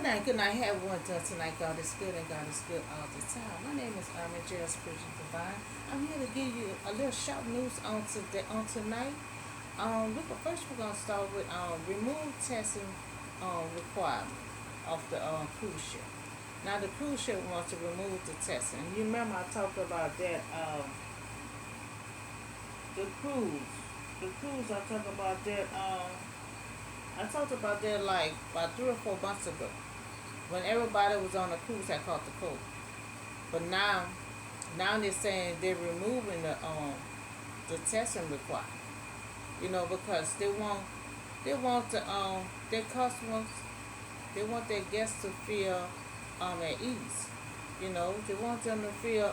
Good night. Have one done tonight. God is good and God is good all the time. My name is Armin J. Spiritual Divine. I'm here to give you a little short news on tonight. We're gonna start with remove testing requirement of the cruise ship. Now the cruise ship wants to remove the testing. You remember I talked about that the cruise. The cruise I talked about that I talked about that like about 3 or 4 months ago when everybody was on a cruise that caught the cold. But now they're saying they're removing the testing requirement. Because they want their customers, they want their guests to feel at ease. They want them to feel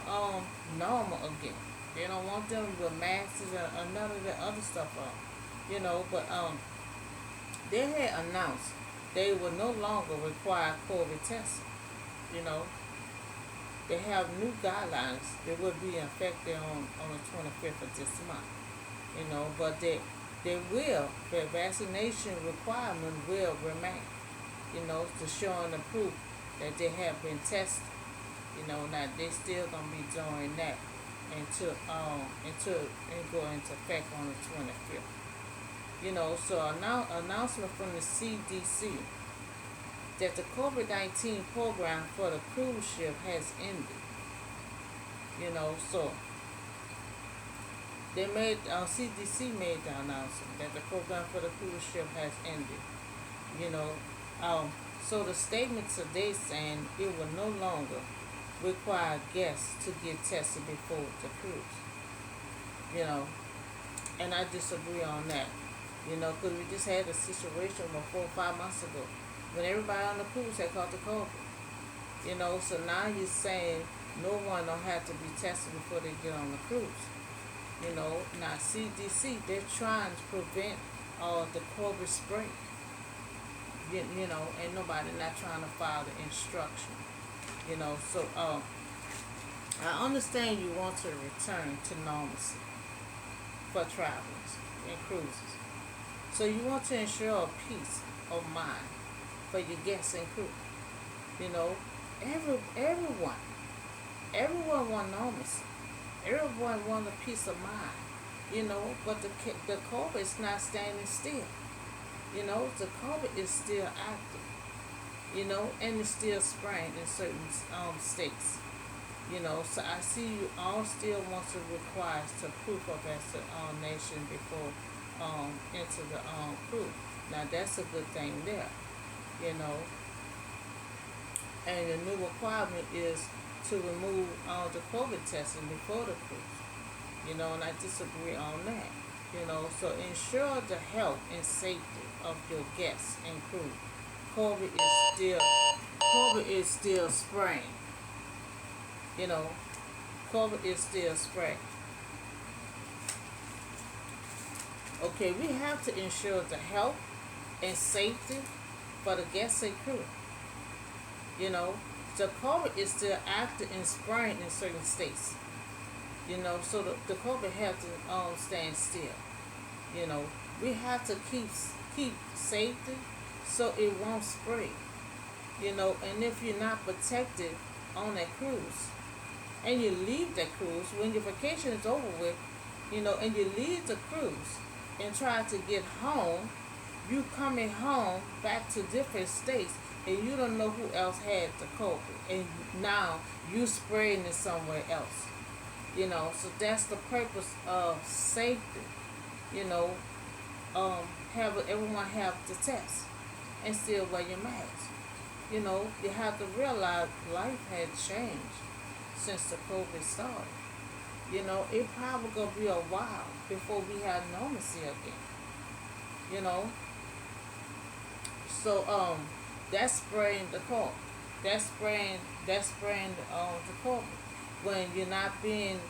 normal again. They don't want them with masks and none of the other stuff on. But they had announced they will no longer require COVID testing. You know, they have new guidelines that will be effective on the 25th of this month. But their vaccination requirement will remain. To showing the proof that they have been tested. Now they still gonna be doing that until it go into effect on the 25th. So announcement from the CDC that the COVID-19 program for the cruise ship has ended. So they made CDC made the announcement that the program for the cruise ship has ended. So the statement today saying it will no longer require guests to get tested before the cruise. And I disagree on that. Because we just had a situation 4 or 5 months ago when everybody on the cruise had caught the COVID. So now you're saying no one don't have to be tested before they get on the cruise. Now CDC, they're trying to prevent the COVID spread. And nobody not trying to follow the instruction. So I understand you want to return to normalcy for travelers and cruises. So you want to ensure a peace of mind for your guests and crew. Everyone want normalcy. Everyone want a peace of mind. But the COVID is not standing still. The COVID is still active. And it's still spreading in certain states. So I see you all still want to require the proof of as a nation before into the proof. Now that's a good thing there. And the new requirement is to remove all the COVID testing before the cruise. And I disagree on that. So ensure the health and safety of your guests and crew. COVID is still spreading. COVID is still spreading. Okay, we have to ensure the health and safety for the guests and crew. The COVID is still active and spreading in certain states. So the COVID has to stand still. We have to keep safety so it won't spread. And if you're not protected on that cruise and you leave that cruise when your vacation is over with, and you leave the cruise and try to get home, you coming home back to different states and you don't know who else had the COVID, and now you spreading it somewhere else. So that's the purpose of safety. Have everyone have the test and still wear your mask. You have to realize life had changed since the COVID started. It probably gonna be a while before we have normalcy again. So that's spraying the COVID. That's spraying the COVID when you're not being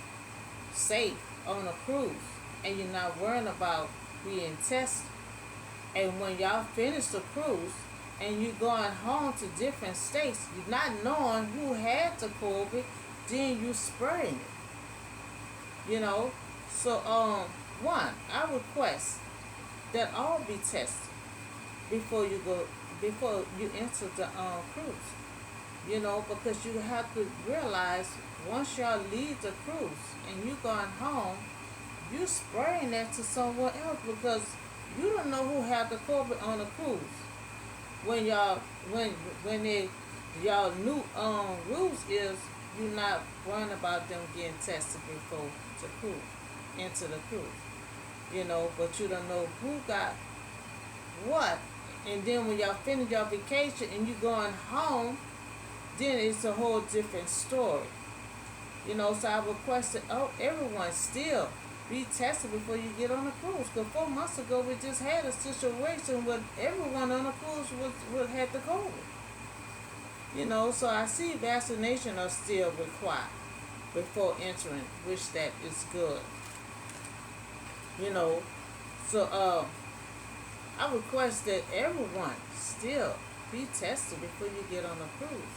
safe on a cruise and you're not worrying about being tested. And when y'all finish the cruise and you're going home to different states, you're not knowing who had the COVID, then you spraying it. So one, I request that all be tested before you before you enter the cruise. Because you have to realize once y'all leave the cruise and you going home, you spraying that to someone else because you don't know who had the COVID on the cruise. When y'all when they y'all new rules is you not worrying about them getting tested before the cruise into the cruise. But you don't know who got what. And then when y'all finish your vacation and you going home, then it's a whole different story. So I requested everyone still be tested before you get on a cruise. Because 4 months ago we just had a situation where everyone on the cruise was had the COVID. So I see vaccination are still required before entering, which that is good. You know, so I request that everyone still be tested before you get on a cruise.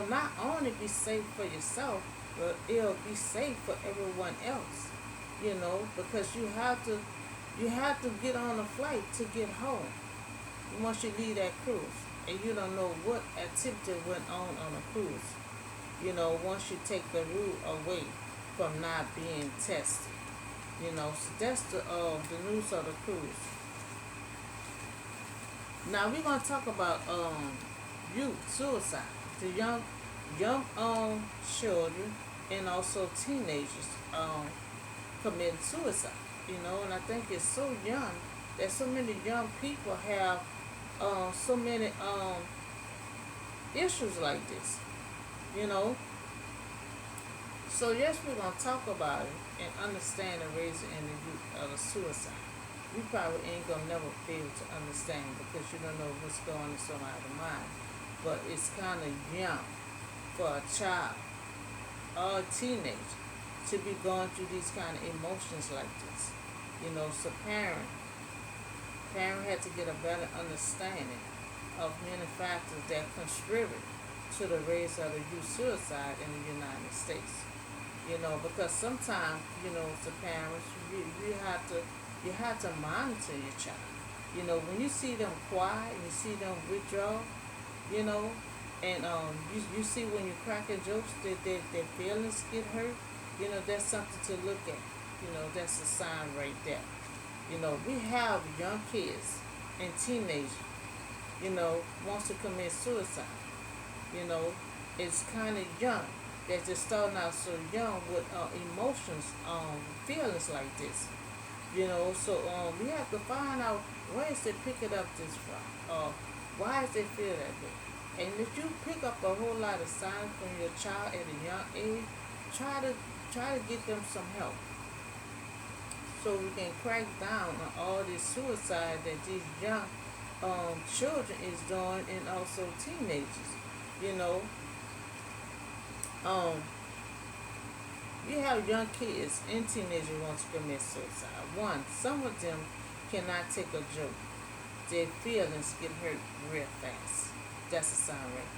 Not only be safe for yourself, but it'll be safe for everyone else. Because you have to get on a flight to get home once you leave that cruise, and you don't know what activity went on a cruise. Once you take the rule away from not being tested. So that's the news of the cruise. Now we're gonna talk about youth suicide, the young children and also teenagers committing suicide. And I think it's so young that so many young people have so many issues like this. You know, so yes, we're gonna talk about it and understand the reason and the youth of the suicide. We probably ain't gonna never be able to understand because you don't know what's going on in somebody's mind. But it's kind of young for a child or a teenager to be going through these kind of emotions like this. So parent had to get a better understanding of many factors that contribute to the raise of the youth suicide in the United States. Because sometimes, the parents, you have to monitor your child. When you see them quiet and you see them withdraw, you know, and you see when you cracking jokes that their feelings get hurt, that's something to look at. That's a sign right there. We have young kids and teenagers, wants to commit suicide. It's kind of young. They're just starting out so young with emotions, feelings like this. So we have to find out where is they picking up this from, why is they feel that way. And if you pick up a whole lot of signs from your child at a young age, try to get them some help, so we can crack down on all this suicide that these young children is doing, and also teenagers. You know, um, we have young kids and teenagers who want to commit suicide. One, some of them cannot take a joke. Their feelings get hurt real fast. That's a sign right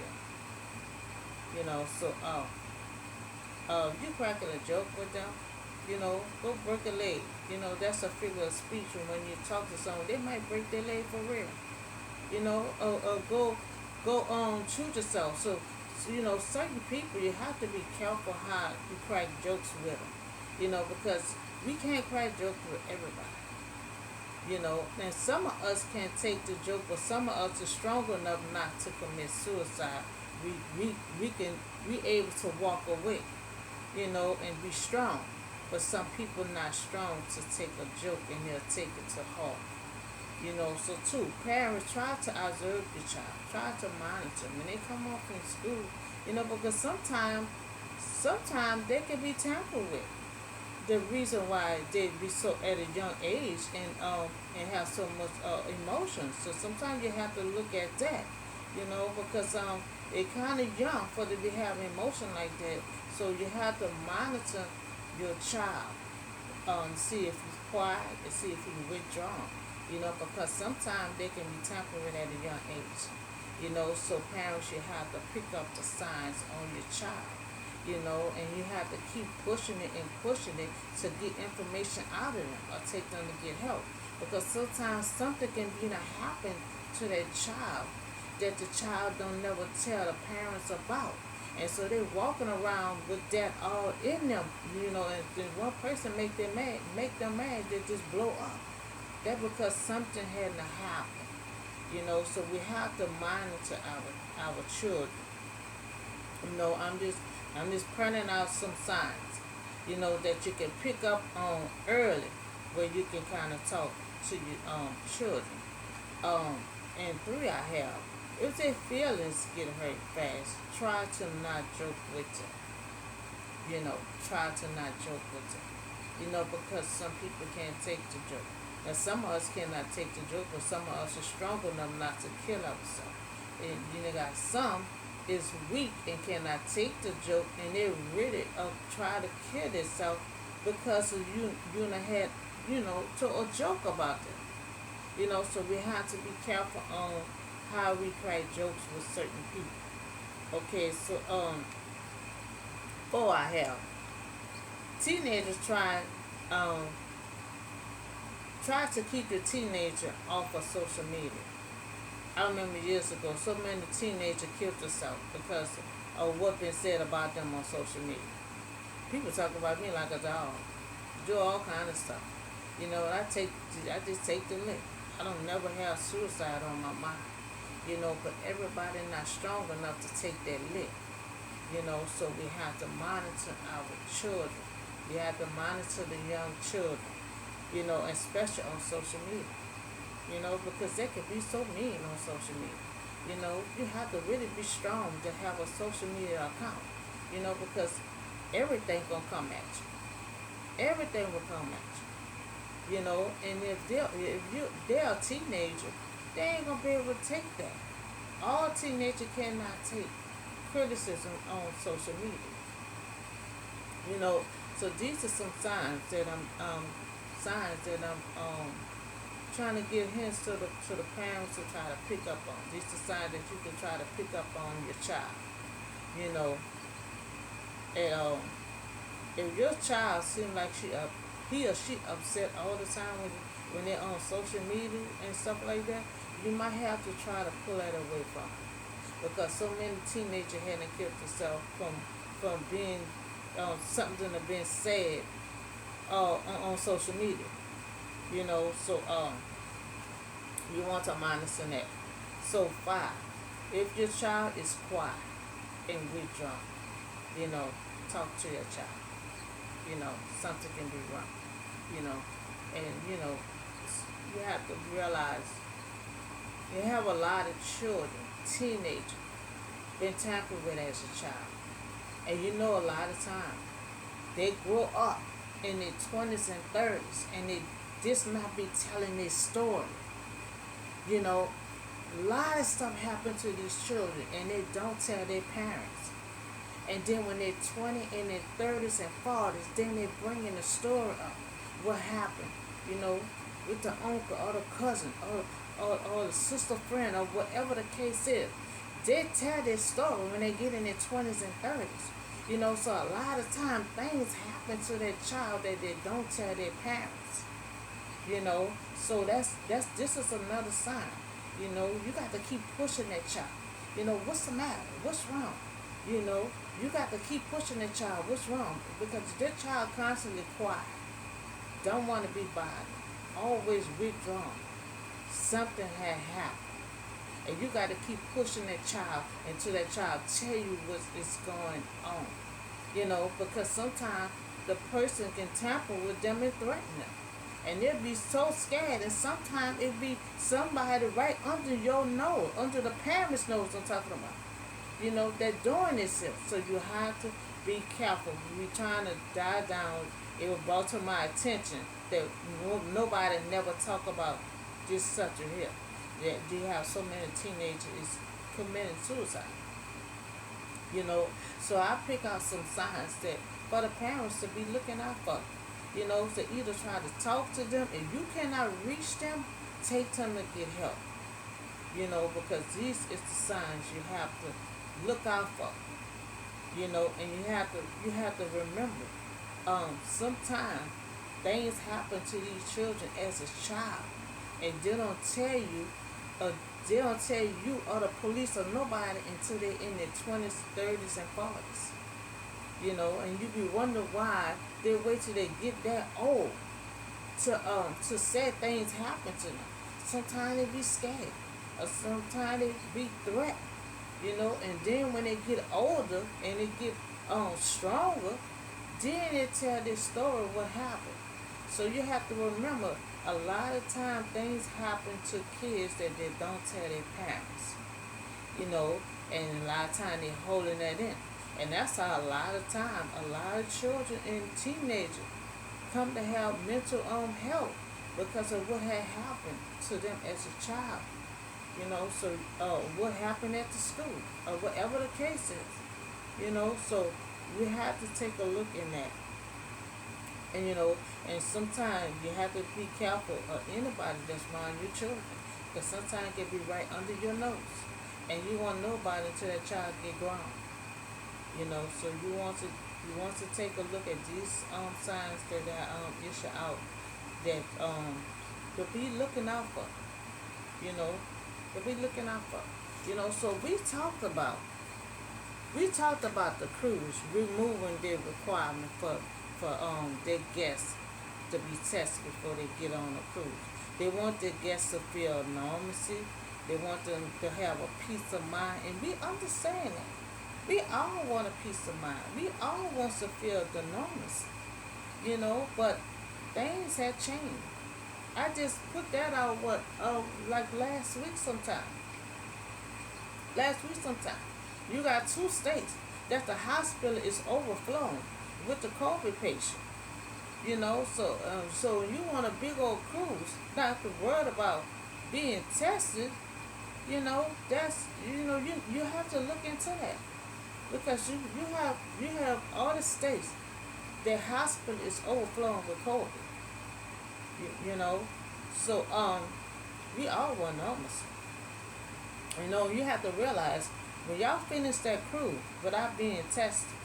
there. So you cracking a joke with them, go break a leg. That's a figure of speech. And when you talk to someone, they might break their leg for real. Or go shoot yourself. So certain people, you have to be careful how you crack jokes with them. Because we can't crack jokes with everybody. And some of us can't take the joke, but some of us are strong enough not to commit suicide. We able to walk away, and be strong. But some people not strong to take a joke, and they'll take it to heart. So too, parents, try to observe your child, try to monitor when they come home from school, because sometimes they can be tampered with. The reason why they be so at a young age and have so much emotions. So sometimes you have to look at that, because they kind of young for to be having emotion like that. So you have to monitor your child, see if he's quiet and see if he's withdrawn. Because sometimes they can be tampered with at a young age. So parents, you have to pick up the signs on your child. And you have to keep pushing it to get information out of them or take them to get help. Because sometimes something can be to happen to that child that the child don't never tell the parents about. And so they walking around with that all in them, and then one person make them mad, they just blow up. That because something hadn't happened. So we have to monitor our children. I'm just printing out some signs, that you can pick up on early, where you can kind of talk to your children. And three, I have, if their feelings get hurt fast, try to not joke with them. Try to not joke with them. Because some people can't take the joke. Now, some of us cannot take the joke, but some of us are strong enough not to kill ourselves. And got some is weak and cannot take the joke, and they really try to kill themselves because of you had to a joke about them. So we have to be careful on how we crack jokes with certain people. Okay, so four, I have teenagers try to keep the teenager off of social media. I remember years ago, so many teenagers killed themselves because of what been said about them on social media. People talk about me like a dog, do all kind of stuff. I just take the lick. I don't never have suicide on my mind. But everybody not strong enough to take that lick. So we have to monitor our children. We have to monitor the young children. Especially on social media. Because they can be so mean on social media. You have to really be strong to have a social media account. Because everything gonna come at you. Everything will come at you. And if they're a teenager, they ain't gonna be able to take that. All teenagers cannot take criticism on social media. So these are some signs that I'm trying to give hints to the parents to try to pick up on. These are signs that you can try to pick up on your child. And if your child seems like he or she upset all the time when they're on social media and stuff like that, you might have to try to pull that away from them. Because so many teenagers hadn't kept themselves from being something that been said on social media. So you want to monitor that. So 5, if your child is quiet and withdrawn, talk to your child. Something can be wrong. And you have to realize you have a lot of children, teenagers, been tampered with as a child. And a lot of times they grow up in their 20s and 30s and they just not be telling their story. A lot of stuff happened to these children and they don't tell their parents. And then when they're 20 and their 30s and 40s, then they bring in the story up. What happened, with the uncle or the cousin or the sister friend or whatever the case is. They tell their story when they get in their 20s and 30s. So a lot of times things happen to their child that they don't tell their parents. So this is another sign. You got to keep pushing that child. What's the matter? What's wrong? You got to keep pushing that child. What's wrong? Because that child constantly quiet, don't want to be bothered, always withdrawn. Something had happened. And you got to keep pushing that child until that child tell you what is going on. Because sometimes the person can tamper with them and threaten them. And they'll be so scared. And sometimes it'll be somebody right under your nose, under the parents' nose I'm talking about. They're doing this here. So you have to be careful. We're trying to dive down. It was brought to my attention that nobody never talk about this subject here. That you have so many teenagers committing suicide. So I pick out some signs that for the parents to be looking out for. To either try to talk to them. If you cannot reach them, take them to get help. Because these is the signs you have to look out for. And you have to remember. Sometimes things happen to these children as a child, and they don't tell you They don't tell you or the police or nobody until they're in their 20s, 30s, and 40s. And you be wondering why they wait till they get that old to say things happen to them. Sometimes they be scared, or sometimes they be threatened. And then when they get older and they get stronger, then they tell this story what happened. So you have to remember, a lot of time things happen to kids that they don't tell their parents. And a lot of time they holding that in. And that's how a lot of time, a lot of children and teenagers come to have mental health because of what had happened to them as a child. So what happened at the school, or whatever the case is. So we have to take a look in that. And sometimes you have to be careful of anybody that's around your children, because sometimes it can be right under your nose, and you won't know about it until that child get grown. So you want to take a look at these signs that are issue out, that to be looking out for. To be looking out for. So we talked about the cruise removing their requirement for their guests to be tested before they get on a cruise. They want their guests to feel normalcy. They want them to have a peace of mind, and we understand that. We all want a peace of mind. We all want to feel the normalcy, but things have changed. I just put that out like last week sometime. You got 2 states that the hospital is overflowing with the COVID patient. So you want a big old cruise, not to worry about being tested. That's you have to look into that, because you have all the states, their hospital is overflowing with COVID. You know, so we all want numbers. You have to realize, when y'all finish that cruise without being tested,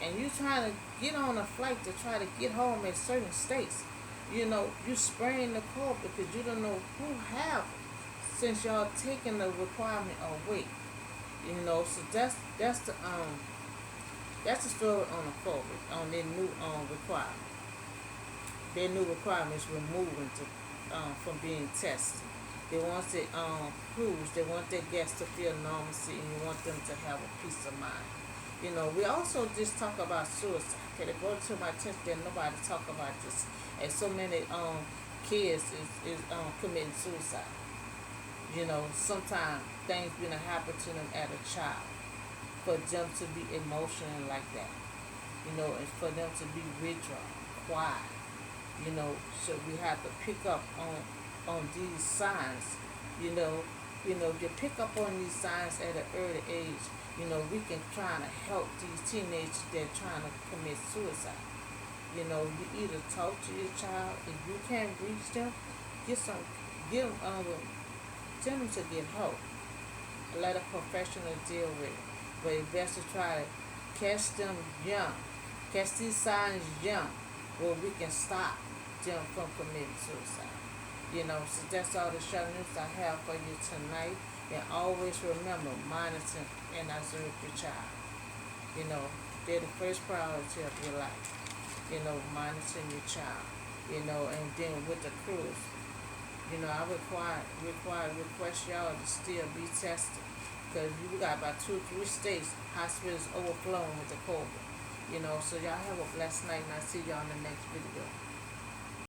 and you trying to get on a flight to try to get home at certain states, you spraying the cold because you don't know who have it, since y'all taking the requirement away. So that's the story on the COVID, on their new requirement. Their new requirements removing from being tested. They want the cruise. They want their guests to feel normalcy, and you want them to have a peace of mind. We also just talk about suicide. Okay, it brought to my attention that nobody talk about this, and so many kids is committing suicide. Sometimes things gonna happen to them as a child, for them to be emotional like that. And for them to be withdrawn, quiet. So we have to pick up on these signs. You pick up on these signs at an early age. We can try to help these teenagers that are trying to commit suicide. You either talk to your child. If you can't reach them, get them, tell them to get help. Let a professional deal with it. But it's best to try to catch them young. Catch these signs young, where we can stop them from committing suicide. So that's all the show news I have for you tonight. And always remember, monitor and observe your child. They're the first priority of your life. Monitoring your child. And then with the cruise, I request y'all to still be tested, because you got about 2-3 states, hospitals overflowing with the COVID. So y'all have a blessed night, and I'll see y'all in the next video.